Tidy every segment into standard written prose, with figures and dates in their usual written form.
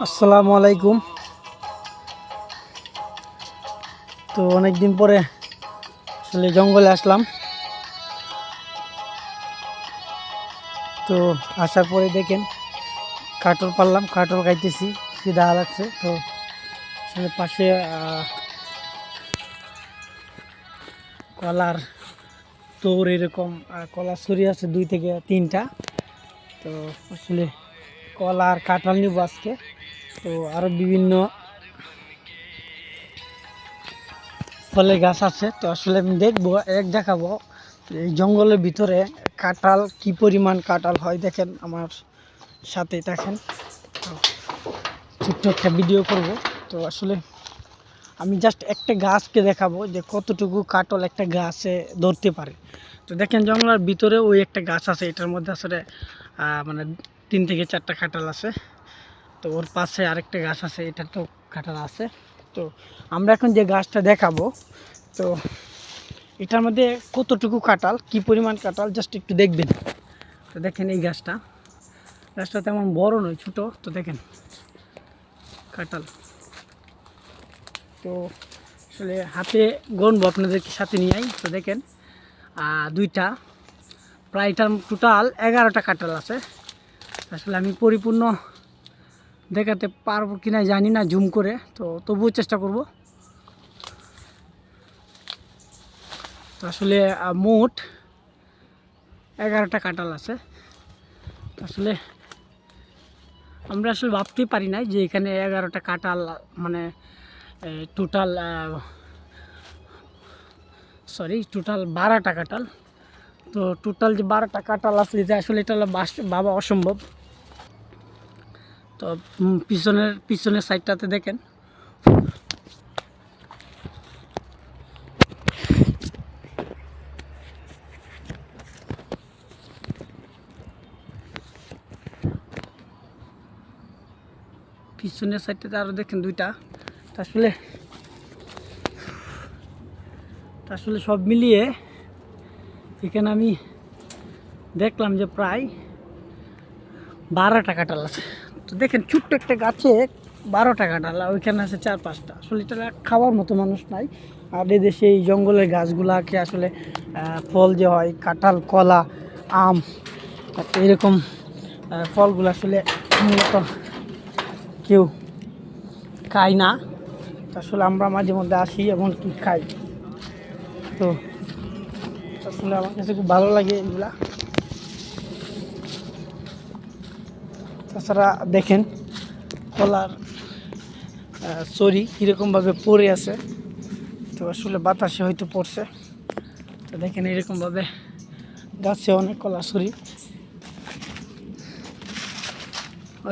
আসসালামু আলাইকুম। তো অনেক দিন পরে আসলে জঙ্গলে আসলাম। তো আসার পরে দেখেন কাটল পারলাম, কাটল খাইতেছি, খিদা লাগছে। তো আসলে পাশে কলার তোর এরকম কলার ছড়ি আছে 2 থেকে 3টা। তো আসলে কলার কাঁঠাল নিব আজকে। তো আরও বিভিন্ন ফলের গাছ আছে। তো আসলে আমি দেখবো, দেখাবো এই জঙ্গলের ভিতরে কাঁঠাল কি পরিমাণ কাঁঠাল হয়। দেখেন আমার সাথে দেখেন, ছোট্ট একটা ভিডিও করব। তো আসলে আমি জাস্ট একটা গাছকে দেখাবো যে কতটুকু কাঁঠাল একটা গাছে ধরতে পারে। তো দেখেন জঙ্গলের ভিতরে ওই একটা গাছ আছে, এটার মধ্যে আসলে মানে 3 থেকে 4টা কাঁঠাল আছে। তো ওর পাশে আরেকটা গাছ আছে, এটার তো কাঁঠাল আছে। তো আমরা এখন যে গাছটা দেখাবো, তো এটার মধ্যে কতটুকু কাঁঠাল, কি পরিমাণ কাঁঠাল জাস্ট একটু দেখবেন। তো দেখেন এই গাছটা তেমন বড় নয়, ছোট। তো দেখেন কাঁঠাল, তো আসলে হাতে গণবো, আপনাদেরকে সাথে নিয়ে আই। তো দেখেন 2টা, প্রায় এটার টোটাল 11টা কাঁঠাল আছে। আসলে আমি পরিপূর্ণ দেখাতে পারবো কিনা জানি না, জুম করে, তো তবুও চেষ্টা করব। তো আসলে মোট 11টা কাঁঠাল আছে। আসলে আমরা আসলে ভাবতেই পারি না যে এখানে 11টা কাঁঠাল, মানে টোটাল 12টা কাঁঠাল। তো টোটাল যে 12টা কাঁঠাল আছে, যে আসলে এটা ভাবা অসম্ভব। তো পিছনের সাইডটাতে দেখেন পিছনের সাইডটাতে আরও দেখেন 2টা। তো আসলে সব মিলিয়ে এখানে আমি দেখলাম যে প্রায় 12টা কাঁঠাল আছে। তো দেখেন ছোট্ট একটা গাছে 12টা কাঁঠাল, ওইখানে আছে 4-5টা। আসলে এটা খাওয়ার মতো মানুষ নাই। আর এদেশে এই জঙ্গলের গাছগুলাকে আসলে ফল যে হয়, কাঁঠাল, কলা, আম, এরকম ফলগুলো আসলে মূলত কেউ খায় না। আসলে আমরা মাঝে মধ্যে আসি, এমন কি খাই। তো আসলে আমার কাছে খুব ভালো লাগে এগুলা। তাছাড়া দেখেন কলার চরি কীরকমভাবে পড়ে আছে। তো আসলে বাতাসে হয়তো পড়ছে। তো দেখেন এরকমভাবে গাছে অনেক কলা ছড়ি।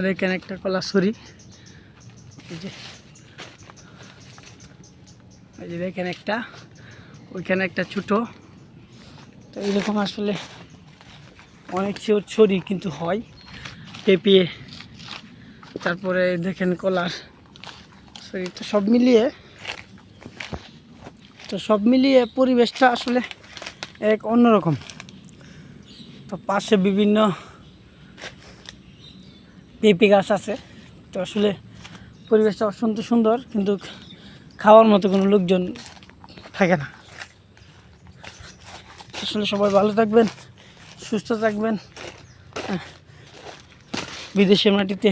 দেখেন একটা কলা ছড়ি, এই যে দেখেন একটা, ওইখানে একটা ছোটো। তো এরকম আসলে অনেক ছড়ি কিন্তু হয় পেঁপে, তারপরে দেখেন কলার ছড়ি। তো সব মিলিয়ে পরিবেশটা আসলে এক অন্যরকম। তো পাশে বিভিন্ন পেঁপে গাছ আছে। তো আসলে পরিবেশটা অত্যন্ত সুন্দর, কিন্তু খাওয়ার মতো কোনো লোকজন থাকে না। আসলে সবাই ভালো থাকবেন, সুস্থ থাকবেন। বিদেশের মাটিতে